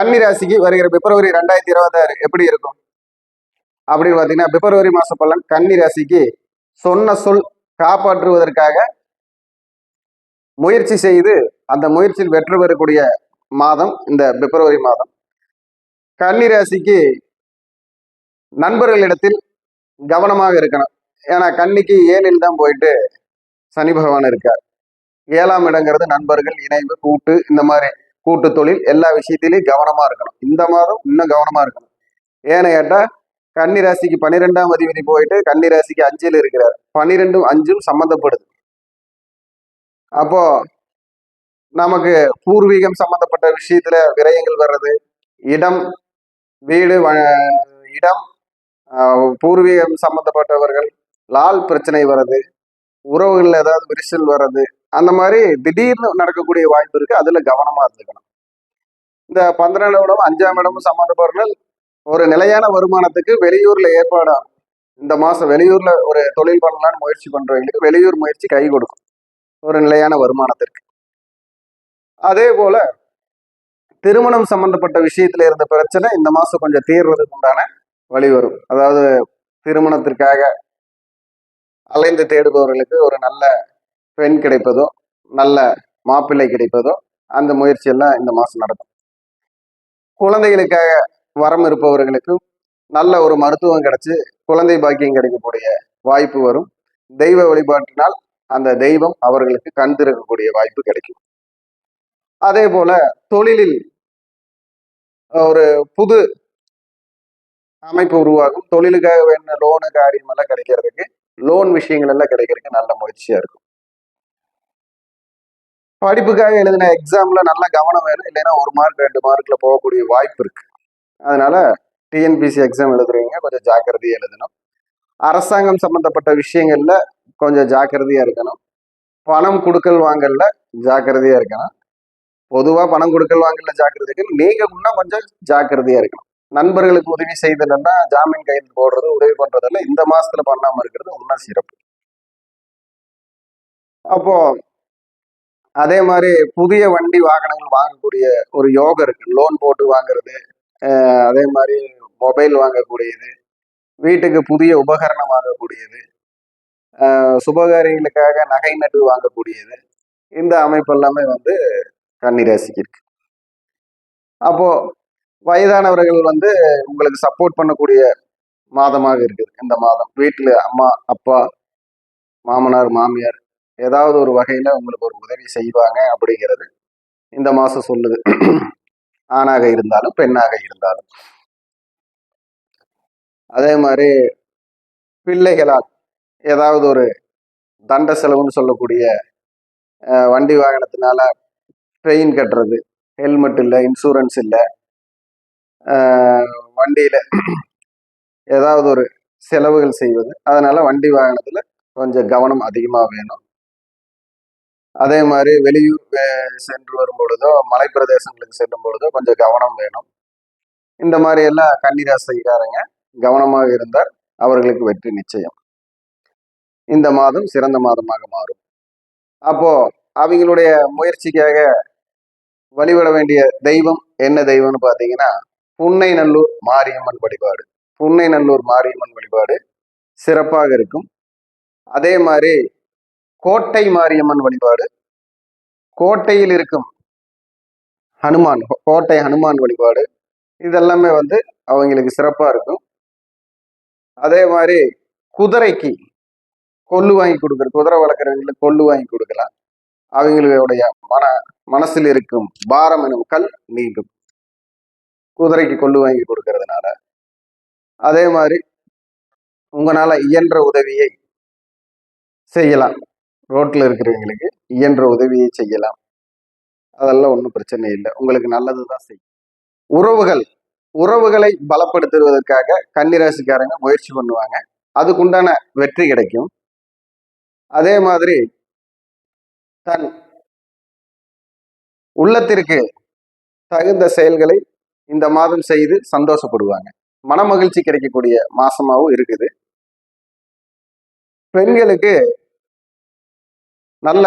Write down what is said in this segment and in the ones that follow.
கன்னி ராசிக்கு வருகிற பிப்ரவரி 2026 எப்படி இருக்கும் அப்படின்னு பார்த்தீங்கன்னா, பிப்ரவரி மாச பலன் கன்னி ராசிக்கு சொன்ன சொல் காப்பாற்றுவதற்காக முயற்சி செய்து அந்த முயற்சியில் வெற்றி பெறக்கூடிய மாதம் இந்த பிப்ரவரி மாதம். கன்னி ராசிக்கு நண்பர்களிடத்தில் கவனமாக இருக்கணும். ஏன்னா கன்னிக்கு 7ல் தான் போயிட்டு சனி பகவான் இருக்கார். 7ஆம் இடங்கிறது நண்பர்கள், இணைவு, கூட்டு, இந்த மாதிரி கூட்டு தொழில் எல்லா விஷயத்திலையும் கவனமா இருக்கணும். இந்த மாதம் இன்னும் கவனமா இருக்கணும். ஏன்னு கேட்டா கன்னி ராசிக்கு 12ஆம் அதிபதி போயிட்டு கன்னி ராசிக்கு 5ல் இருக்கிறார். 12ம் 5ம் சம்பந்தப்படுது. அப்போ நமக்கு பூர்வீகம் சம்பந்தப்பட்ட விஷயத்துல விரயங்கள் வர்றது, இடம், வீடு, இடம், பூர்வீகம் சம்பந்தப்பட்டவர்கள், லால் பிரச்சனை வர்றது, உறவுகள் ஏதாவது விரிசல் வர்றது, அந்த மாதிரி திடீர்னு நடக்கக்கூடிய வாய்ப்பு இருக்கு. அதுல கவனமா இருந்துக்கணும். இந்த 12ஆம் இடம் 5ஆம் இடமும் சம்பந்தப்பட்டவர்கள் ஒரு நிலையான வருமானத்துக்கு வெளியூர்ல ஏற்பாடாகும். இந்த மாசம் வெளியூர்ல ஒரு தொழில் பண்ணலாம்னு முயற்சி பண்றவங்களுக்கு வெளியூர் முயற்சி கை கொடுக்கும் ஒரு நிலையான வருமானத்திற்கு. அதே போல திருமணம் சம்பந்தப்பட்ட விஷயத்துல இருந்த பிரச்சனை இந்த மாசம் கொஞ்சம் தீர்றதுக்கு உண்டான வழி வரும். அதாவது திருமணத்திற்காக அலைந்து தேடுபவர்களுக்கு ஒரு நல்ல பெண் கிடைப்பதோ, நல்ல மாப்பிள்ளை கிடைப்பதோ, அந்த முயற்சி எல்லாம் இந்த மாசம் நடக்கும். குழந்தைகளுக்காக வரம் இருப்பவர்களுக்கு நல்ல ஒரு மருத்துவம் கிடைச்சு குழந்தை பாக்கியம் கிடைக்கக்கூடிய வாய்ப்பு வரும். தெய்வ வழிபாட்டினால் அந்த தெய்வம் அவர்களுக்கு கண் திறக்கக்கூடிய வாய்ப்பு கிடைக்கும். அதே போல தொழிலில் ஒரு புது அமைப்பு உருவாகும். தொழிலுக்காக வேண்டிய லோனு காரியம் எல்லாம் கிடைக்கிறதுக்கு, லோன் விஷயங்கள் எல்லாம் கிடைக்கிறதுக்கு நல்ல முயற்சியா இருக்கும். படிப்புக்காக எழுதின எக்ஸாம்ல நல்ல கவனம் வேணும். இல்லைன்னா 1 மார்க் 2 மார்க்ல போகக்கூடிய வாய்ப்பு இருக்கு. அதனால டிஎன்பிசி எக்ஸாம் எழுதுறவங்க கொஞ்சம் ஜாக்கிரதையா எழுதணும். அரசாங்கம் சம்பந்தப்பட்ட விஷயங்கள்ல கொஞ்சம் ஜாக்கிரதையா இருக்கணும். பணம் கொடுக்கல் வாங்கல்ல ஜாக்கிரதையா இருக்கணும். பொதுவா பணம் கொடுக்கல் வாங்கல ஜாக்கிரதை இருக்கு. நீங்க இன்னும் கொஞ்சம் ஜாக்கிரதையா இருக்கணும். நண்பர்களுக்கு உதவி செய்தலன்னா ஜாமீன் கையெழுத்து போடுறது, உதவி பண்றதெல்லாம் இந்த மாசத்துல பண்ணாம இருக்கிறது இன்னும் சிறப்பு. அப்போ அதே மாதிரி புதிய வண்டி வாகனங்கள் வாங்கக்கூடிய ஒரு யோகம் இருக்கு. லோன் போட்டு வாங்குறது, அதே மாதிரி மொபைல் வாங்கக்கூடியது, வீட்டுக்கு புதிய உபகரணம் வாங்கக்கூடியது, சுபகாரியங்களுக்காக நகை நட்டு வாங்கக்கூடியது, இந்த அமைப்பு எல்லாமே வந்து கன்னிராசிக்கு இருக்கு. அப்போ வயதானவர்கள் வந்து உங்களுக்கு சப்போர்ட் பண்ணக்கூடிய மாதமாக இருக்குது இந்த மாதம். வீட்டுல அம்மா, அப்பா, மாமனார், மாமியார் ஏதாவது ஒரு வகையில உங்களுக்கு ஒரு உதவி செய்வாங்க அப்படிங்கிறது இந்த மாசம் சொல்லுது. ஆணாக இருந்தாலும் பெண்ணாக இருந்தாலும். அதே மாதிரி பிள்ளைகளால் ஏதாவது ஒரு தண்ட செலவுன்னு சொல்லக்கூடிய வண்டி வாகனத்தினால பெயின் கட்டுறது, ஹெல்மெட் இல்லை, இன்சூரன்ஸ் இல்லை, வண்டியில ஏதாவது ஒரு செலவுகள் செய்வது, அதனால வண்டி வாகனத்துல கொஞ்சம் கவனம் அதிகமாக வேணும். அதே மாதிரி வெளியூர் சென்று வரும் பொழுதோ, மலை பிரதேசங்களுக்கு செல்லும் பொழுதோ கொஞ்சம் கவனம் வேணும். இந்த மாதிரி எல்லாம் கன்னிராசிக்காரங்க கவனமாக இருந்தால் அவர்களுக்கு வெற்றி நிச்சயம். இந்த மாதம் சிறந்த மாதமாக மாறும். அப்போ அவங்களுடைய முயற்சிக்காக வழிபட வேண்டிய தெய்வம் என்ன தெய்வம்னு பார்த்தீங்கன்னா, புன்னைநல்லூர் மாரியம்மன் வழிபாடு. புன்னைநல்லூர் மாரியம்மன் வழிபாடு சிறப்பாக இருக்கும். அதே மாதிரி கோட்டை மாரியம்மன் வழிபாடு, கோட்டையில் இருக்கும் ஹனுமான், கோட்டை ஹனுமான் வழிபாடு, இதெல்லாமே வந்து அவங்களுக்கு சிறப்பா இருக்கும். அதே மாதிரி குதிரைக்கு கொள்ளு வாங்கி கொடுக்குறது, குதிரை வளர்க்குறவங்களுக்கு கொள்ளு வாங்கி கொடுக்கலாம். அவங்களுடைய மனசில் இருக்கும் பாரம் எனும் கல் நீங்கும் குதிரைக்கு கொள்ளு வாங்கி கொடுக்கறதுனால. அதே மாதிரி உங்களால இயன்ற உதவியை செய்யலாம். ரோட்ல இருக்கிறவங்களுக்கு இயன்ற உதவியை செய்யலாம். அதெல்லாம் ஒன்றும் பிரச்சனை இல்லை. உங்களுக்கு நல்லதுதான் செய்யும். உறவுகளை பலப்படுத்துவதற்காக கன்னிராசிக்காரங்க முயற்சி பண்ணுவாங்க. அதுக்குண்டான வெற்றி கிடைக்கும். அதே மாதிரி தன் உள்ளத்திற்கு தகுந்த செயல்களை இந்த மாதம் செய்து சந்தோஷப்படுவாங்க. மன மகிழ்ச்சி கிடைக்கக்கூடிய மாசமாகவும் இருக்குது. பெண்களுக்கு நல்ல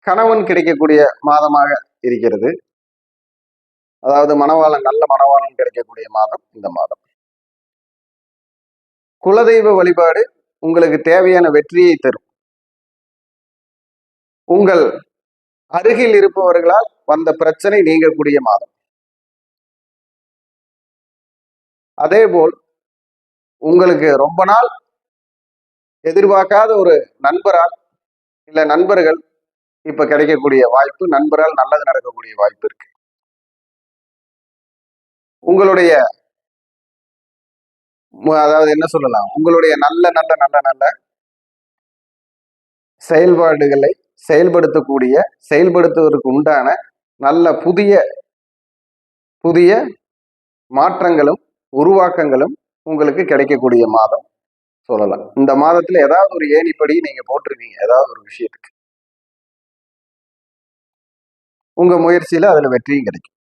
கணவன் கிடைக்கக்கூடிய மாதமாக இருக்கிறது. அதாவது மணவாளன், நல்ல மணவாளன் கிடைக்கக்கூடிய மாதம் இந்த மாதம். குலதெய்வ வழிபாடு உங்களுக்கு தேவையான வெற்றியை தரும். உங்கள் அருகில் இருப்பவர்களால் வந்த பிரச்சனை நீங்கக்கூடிய மாதம். அதேபோல் உங்களுக்கு ரொம்ப நாள் எதிர்பார்க்காத ஒரு நண்பரால் இல்ல நண்பர்கள் இப்ப கிடைக்கக்கூடிய வாய்ப்பு, நண்பரால் நல்லது நடக்கக்கூடிய வாய்ப்பு இருக்கு. உங்களுடைய அதாவது என்ன சொல்லலாம், உங்களுடைய நல்ல நல்ல நல்ல நல்ல செயல்பாடுகளை செயல்படுத்துவதற்கு உண்டான நல்ல புதிய புதிய மாற்றங்களும் உருவாக்கங்களும் உங்களுக்கு கிடைக்கக்கூடிய மாதம் சொல்லலாம். இந்த மாதத்துல ஏதாவது ஒரு ஏணிப்படி நீங்க போட்டிருக்கீங்க, ஏதாவது ஒரு விஷயத்துக்கு உங்க முயற்சியில அதுல வெற்றியும் கிடைக்கும்.